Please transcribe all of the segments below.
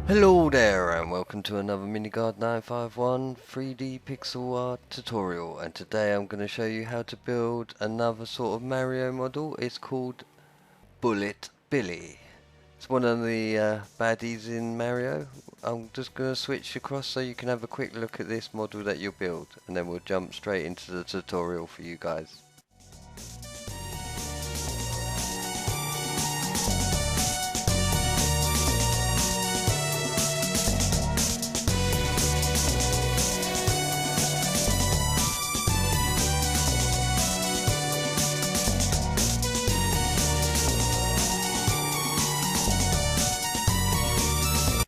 Hello there and welcome to another MiniGuard 951 3D pixel art tutorial, and today I'm going to show you how to build another sort of Mario model. It's called Bullet Billy. It's one of the baddies in Mario. I'm just going to switch across so you can have a quick look at this model that you'll build, and then we'll jump straight into the tutorial for you guys.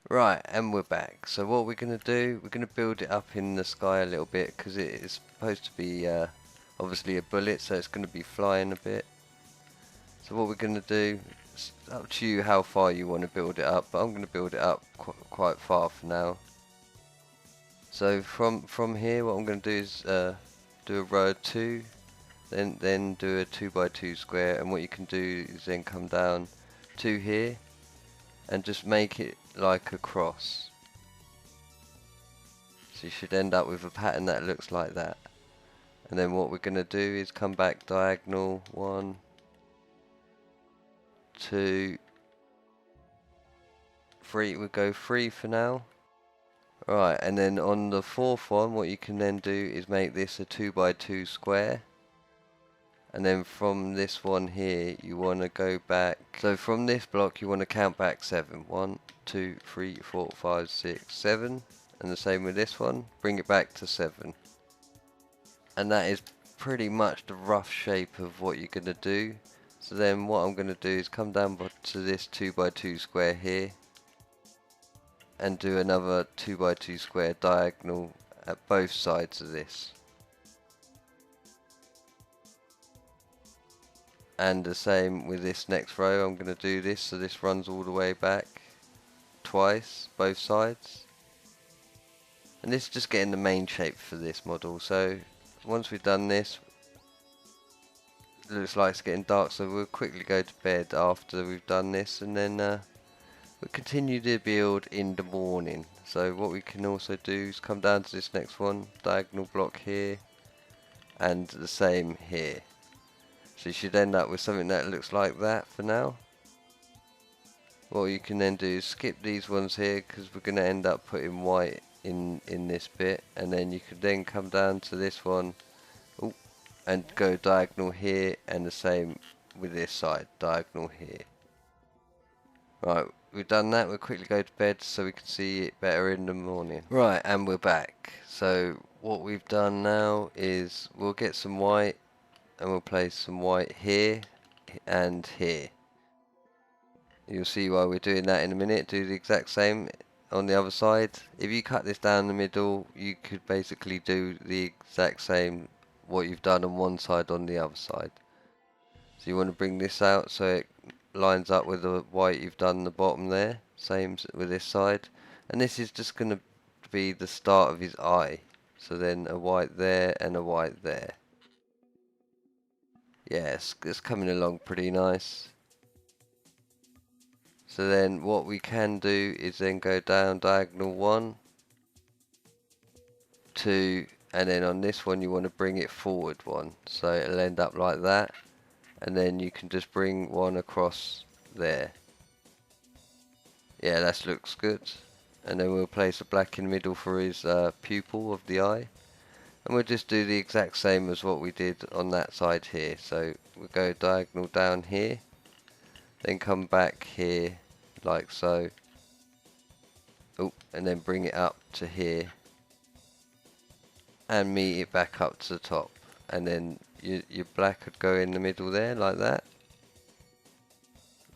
Right, and we're back. So what we're going to do, we're going to build it up in the sky a little bit because it is supposed to be obviously a bullet, so it's going to be flying a bit. So what we're going to do, it's up to you how far you want to build it up, but I'm going to build it up quite far for now. So from here, what I'm going to do is do a row of 2, then do a 2x2 square, and what you can do is then come down to here and just make it like a cross. So you should end up with a pattern that looks like that. And then what we're going to do is come back diagonal 1, 2, 3. We'll go 3 for now. Right, and then on the 4th one, what you can then do is make this a 2x2 square. And then from this one here, you want to go back. So from this block, you want to count back 7. 1, 2, 3, 4, 5, 6, 7. And the same with this one. Bring it back to 7. And that is pretty much the rough shape of what you're going to do. So then what I'm going to do is come down to this 2x2 square here. And do another 2x2 square diagonal at both sides of this. And the same with this next row. I'm going to do this so this runs all the way back twice, both sides. And this is just getting the main shape for this model. So once we've done this, it looks like it's getting dark, so we'll quickly go to bed after we've done this, and then we'll continue the build in the morning. So what we can also do is come down to this next one, diagonal block here, and the same here. So you should end up with something that looks like that for now. What you can then do is skip these ones here because we're going to end up putting white in this bit, and then you can then come down to this one and go diagonal here, and the same with this side, diagonal here. Right, we've done that. We'll quickly go to bed so we can see it better in the morning. Right, and we're back. So what we've done now is we'll get some white, and we'll place some white here and here. You'll see why we're doing that in a minute. Do the exact same on the other side. If you cut this down the middle, you could basically do the exact same what you've done on one side on the other side. So you want to bring this out so it lines up with the white you've done the bottom there. Same with this side. And this is just going to be the start of his eye. So then a white there and a white there. Yes, it's coming along pretty nice. So then what we can do is then go down diagonal 1, 2, and then on this one you want to bring it forward 1. So it'll end up like that. And then you can just bring one across there. Yeah, that looks good. And then we'll place a black in the middle for his pupil of the eye. And we'll just do the exact same as what we did on that side here. So we'll go diagonal down here. Then come back here like so. Oh, and then bring it up to here. And meet it back up to the top. And then your black would go in the middle there like that.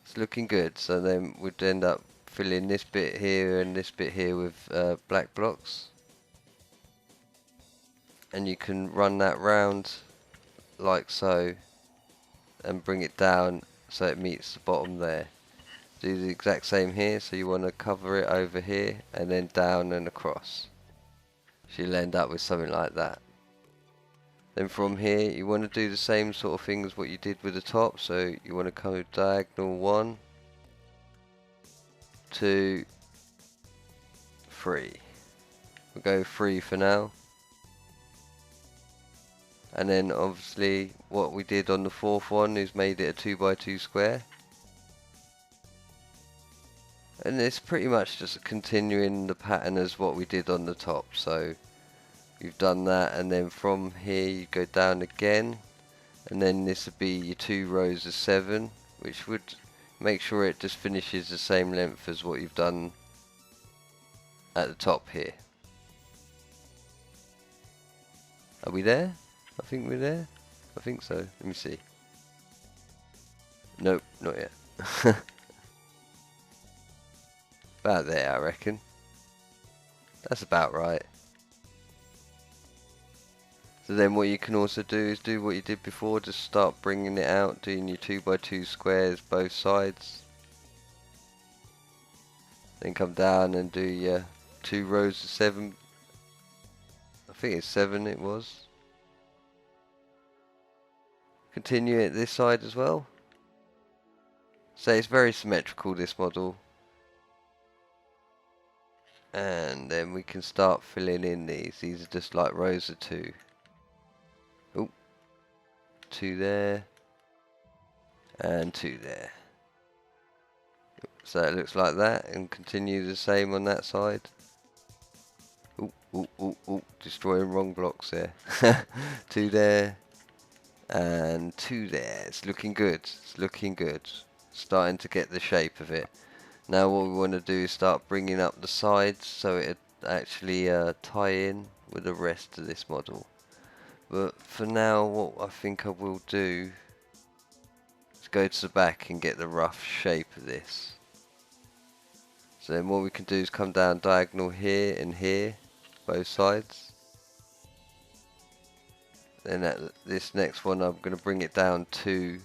It's looking good. So then we'd end up filling this bit here and this bit here with black blocks. And you can run that round like so and bring it down so it meets the bottom there. Do the exact same here, so you want to cover it over here and then down and across. So you'll end up with something like that. Then from here you want to do the same sort of thing as what you did with the top, so you want to come diagonal 1, 2, 3. We'll go 3 for now. And then obviously what we did on the fourth one is made it a 2x2 square. And it's pretty much just continuing the pattern as what we did on the top. So you've done that, and then from here you go down again, and then this would be your 2 rows of 7, which would make sure it just finishes the same length as what you've done at the top here. Are we there? I think we're there. I think so. Let me see. Nope, not yet. About there, I reckon. That's about right. So then what you can also do is do what you did before, just start bringing it out, doing your 2x2 squares both sides. Then come down and do your 2 rows of 7. I think it's 7 it was. Continue it this side as well. So it's very symmetrical, this model. And then we can start filling in these. These are just like rows of 2. Oh, 2 there. And 2 there. So it looks like that, and continue the same on that side. Oh, oh, oh, oh, destroying wrong blocks there. 2 there. And 2 there. It's looking good. It's looking good. Starting to get the shape of it. Now what we want to do is start bringing up the sides so it actually tie in with the rest of this model. But for now, what I think I will do is go to the back and get the rough shape of this. So then what we can do is come down diagonal here and here, both sides. Then at this next one I'm going to bring it down to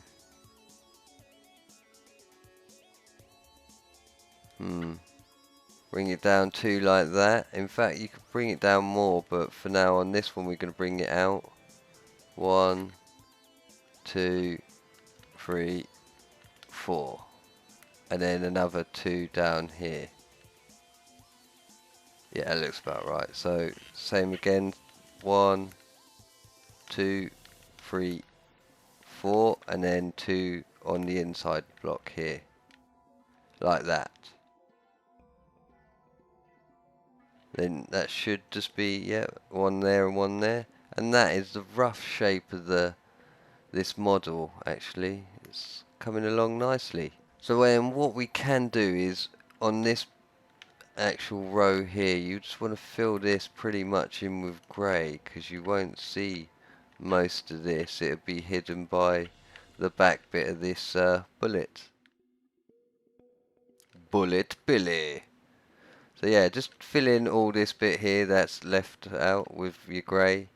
bring it down to like that. In fact, you could bring it down more, but for now on this one we're going to bring it out. 1, 2, 3, 4. And then another 2 down here. Yeah, that looks about right. So same again. 1, 2, 3, 4, and then 2 on the inside block here. Like that. Then that should just be, yeah, 1 there and 1 there. And that is the rough shape of this model, actually. It's coming along nicely. So then what we can do is, on this actual row here, you just want to fill this pretty much in with grey, because you won't see most of this. It'll be hidden by the back bit of this bullet. Bullet Billy. So yeah, just fill in all this bit here that's left out with your grey.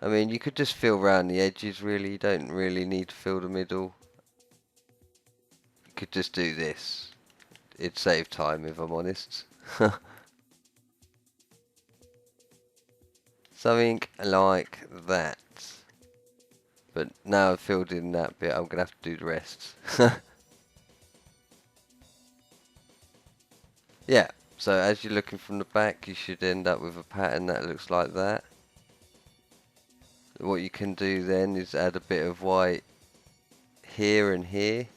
I mean, you could just fill around the edges really, you don't really need to fill the middle. You could just do this. It'd save time if I'm honest. Something like that. But now I've filled in that bit, I'm going to have to do the rest. Yeah, so as you're looking from the back, you should end up with a pattern that looks like that. What you can do then is add a bit of white here and here.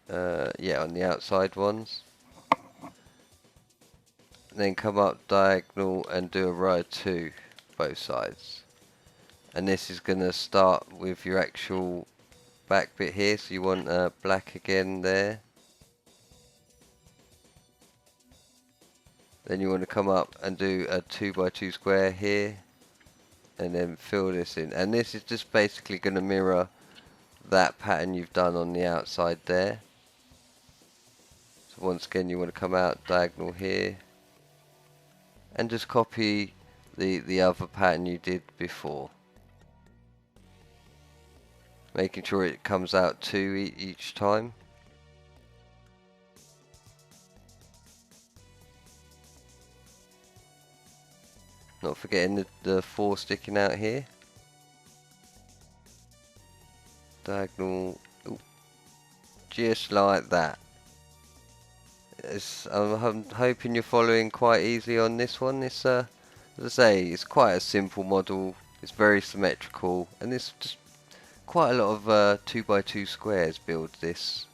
Yeah, on the outside ones. Then come up diagonal and do a row of 2, both sides. And this is going to start with your actual back bit here, so you want black again there. Then you want to come up and do a 2x2 square here, and then fill this in. And this is just basically going to mirror that pattern you've done on the outside there. So once again you want to come out diagonal here, and just copy the other pattern you did before. Making sure it comes out 2 each time. Not forgetting the 4 sticking out here. Diagonal, ooh, just like that. I'm hoping you're following quite easily on this one. It's as I say, it's quite a simple model. It's very symmetrical, and it's just quite a lot of 2x2 squares build this.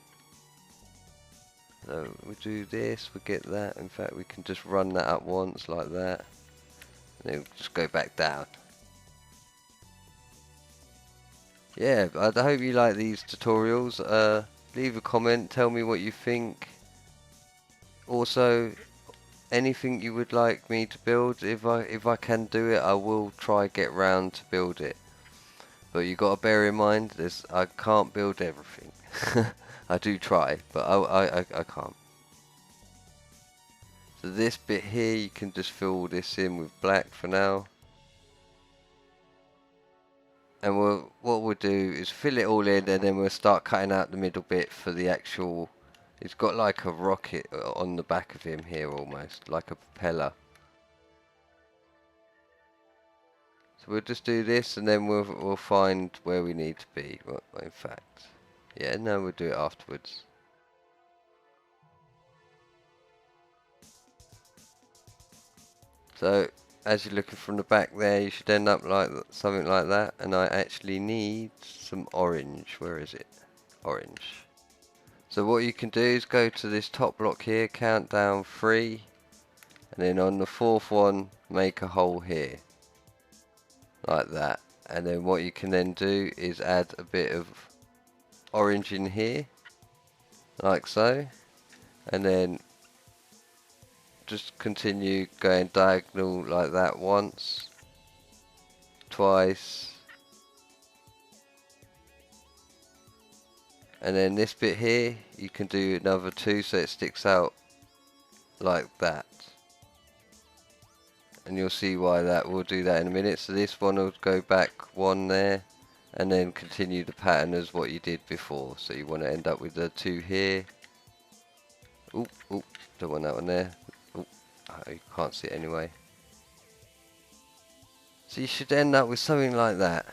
So we do this, we get that. In fact, we can just run that up once like that, and then just go back down. Yeah, I hope you like these tutorials. Leave a comment, tell me what you think. Also, anything you would like me to build, if I can do it, I will try get round to build it. But you got to bear in mind, I can't build everything. I do try, but I can't. So this bit here, you can just fill all this in with black for now. And what we'll do is fill it all in, and then we'll start cutting out the middle bit for the actual. It's got like a rocket on the back of him here, almost like a propeller. So we'll just do this, and then we'll find where we need to be. Well, in fact, yeah, no, we'll do it afterwards. So as you're looking from the back there, you should end up like something like that. And I actually need some orange. Where is it? Orange. So what you can do is go to this top block here, count down 3, and then on the 4th one, make a hole here. Like that. And then what you can then do is add a bit of orange in here. Like so. And then just continue going diagonal like that once, twice, and then this bit here you can do another 2 so it sticks out like that, and you'll see why that. We'll do that in a minute. So this one will go back 1 there, and then continue the pattern as what you did before. So you want to end up with the 2 here. Oop, oop, don't want that one there. Oh, you can't see it anyway. So you should end up with something like that.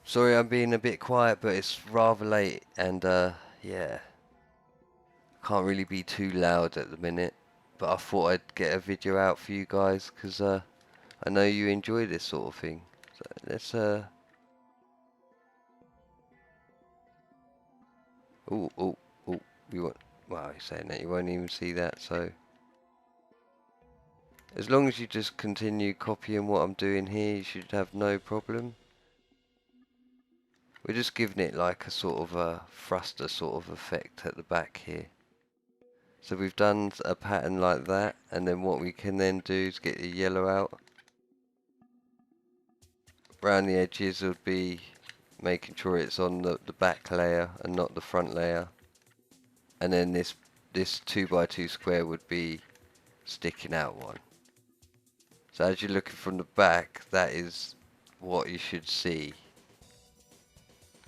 Sorry I'm being a bit quiet, but it's rather late, and yeah, can't really be too loud at the minute, but I thought I'd get a video out for you guys, because I know you enjoy this sort of thing. So let's oh, we want. Wow, you're saying that you won't even see that, so as long as you just continue copying what I'm doing here, you should have no problem. We're just giving it like a sort of a thruster sort of effect at the back here. So we've done a pattern like that, and then what we can then do is get the yellow out. Around the edges would be making sure it's on the back layer and not the front layer. And then this 2x2 square would be sticking out one. So as you're looking from the back, that is what you should see.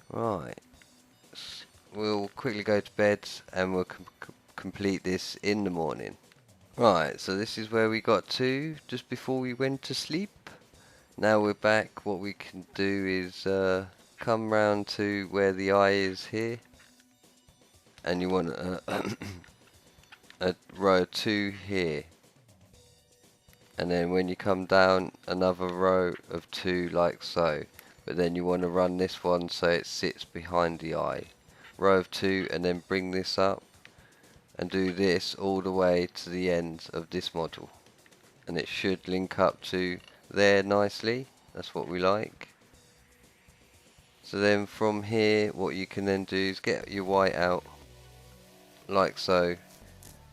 Right, we'll quickly go to bed and we'll complete this in the morning. Right, so this is where we got to just before we went to sleep. Now we're back. What we can do is come round to where the eye is here, and you want a row 2 here, and then when you come down, another row of 2 like so, but then you want to run this one so it sits behind the eye. Row of 2, and then bring this up and do this all the way to the end of this model, and it should link up to there nicely. That's what we like. So then from here, what you can then do is get your white out like so,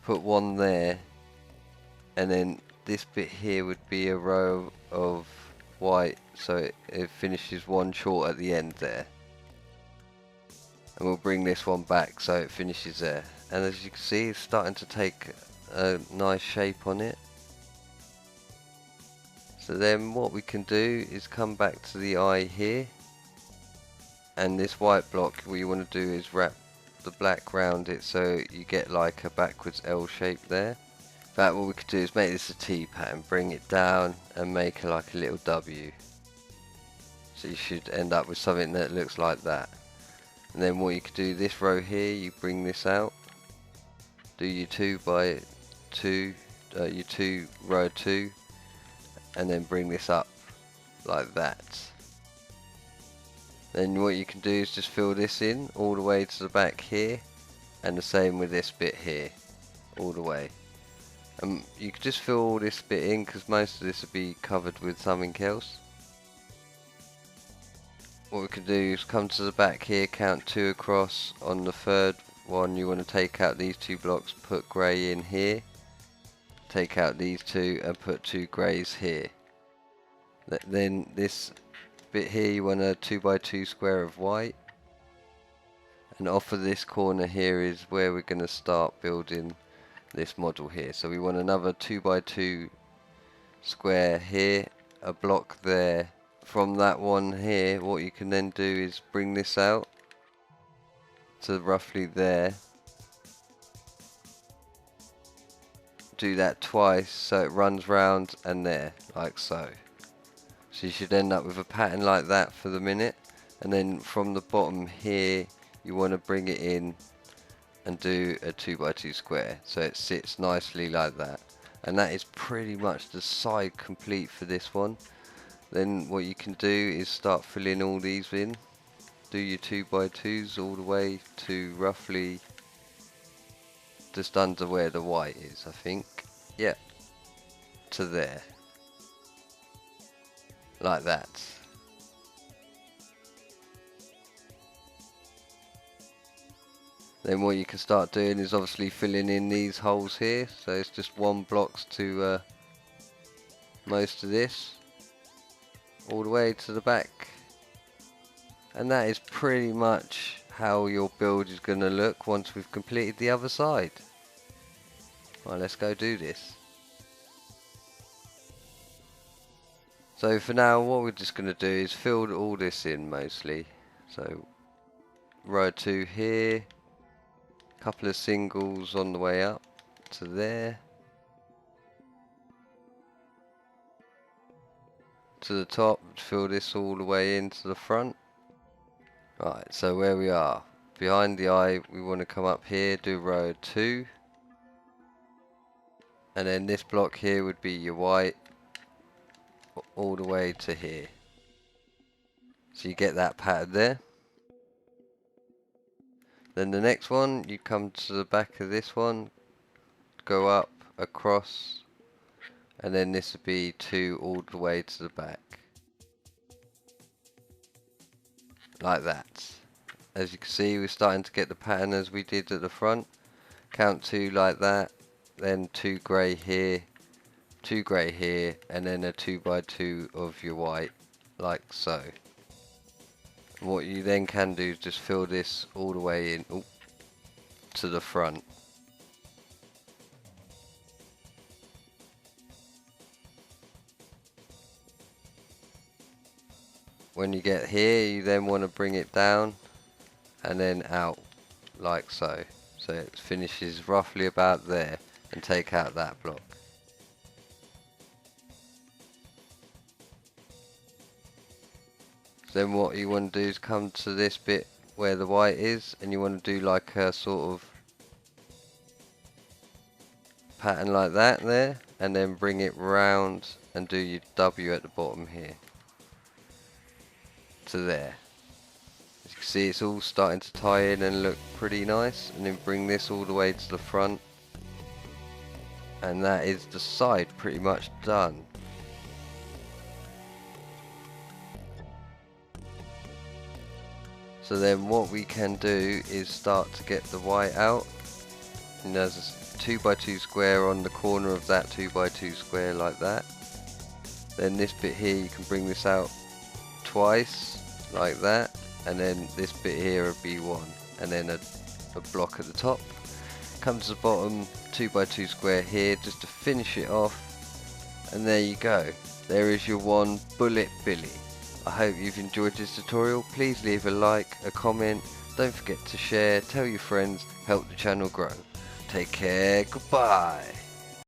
put 1 there, and then this bit here would be a row of white, so it finishes 1 short at the end there. And we'll bring this one back so it finishes there. And as you can see, it's starting to take a nice shape on it. So then what we can do is come back to the eye here, and this white block, what you want to do is wrap the black round it so you get like a backwards L shape there. In fact, what we could do is make this a T pattern, bring it down and make like a little W. So you should end up with something that looks like that. And then what you can do, this row here, you bring this out, do your 2 by 2, your 2 row 2, and then bring this up like that. Then what you can do is just fill this in all the way to the back here, and the same with this bit here, all the way. You can just fill all this bit in because most of this will be covered with something else. What we can do is come to the back here, count 2 across. On the third one you want to take out these 2 blocks, put grey in here, take out these 2 and put 2 greys here. Then this bit here you want a 2 by 2 square of white, and off of this corner here is where we're going to start building this model here. So we want another 2 by 2 square here, a block there. From that one here, what you can then do is bring this out to roughly there. Do that twice so it runs round and there, like so. So you should end up with a pattern like that for the minute. And then from the bottom here, you want to bring it in and do a 2 by 2 square so it sits nicely like that. And that is pretty much the side complete for this one. Then what you can do is start filling all these in. Do your 2 by 2s all the way to roughly just under where the white is, I think. Yep, to there. Like that. Then what you can start doing is obviously filling in these holes here. So it's just 1 blocks to most of this, all the way to the back. And that is pretty much how your build is going to look once we've completed the other side. Right, let's go do this. So for now what we're just going to do is fill all this in mostly. So row 2 here, couple of singles on the way up to there, to the top, fill this all the way into the front. Right, so where we are, behind the eye we want to come up here, do row 2, and then this block here would be your white all the way to here. So you get that pattern there. Then the next one, you come to the back of this one, go up, across, and then this would be 2 all the way to the back. Like that. As you can see, we're starting to get the pattern as we did at the front. Count 2 like that, then 2 grey here, 2 grey here, and then a 2 by 2 of your white, like so. What you then can do is just fill this all the way in to the front. When you get here, you then want to bring it down and then out like so. So it finishes roughly about there, and take out that block. Then what you want to do is come to this bit where the white is, and you want to do like a sort of pattern like that there, and then bring it round and do your W at the bottom here to there. As you can see, it's all starting to tie in and look pretty nice. And then bring this all the way to the front, and that is the side pretty much done. So then what we can do is start to get the white out, and there's a 2 by 2 square on the corner of that 2 by 2 square like that. Then this bit here, you can bring this out twice like that, and then this bit here would be 1, and then a block at the top. Come to the bottom, 2 by 2 square here just to finish it off, and there you go. There is your one bullet Billy. I hope you've enjoyed this tutorial. Please leave a like, a comment, don't forget to share, tell your friends, help the channel grow. Take care, goodbye.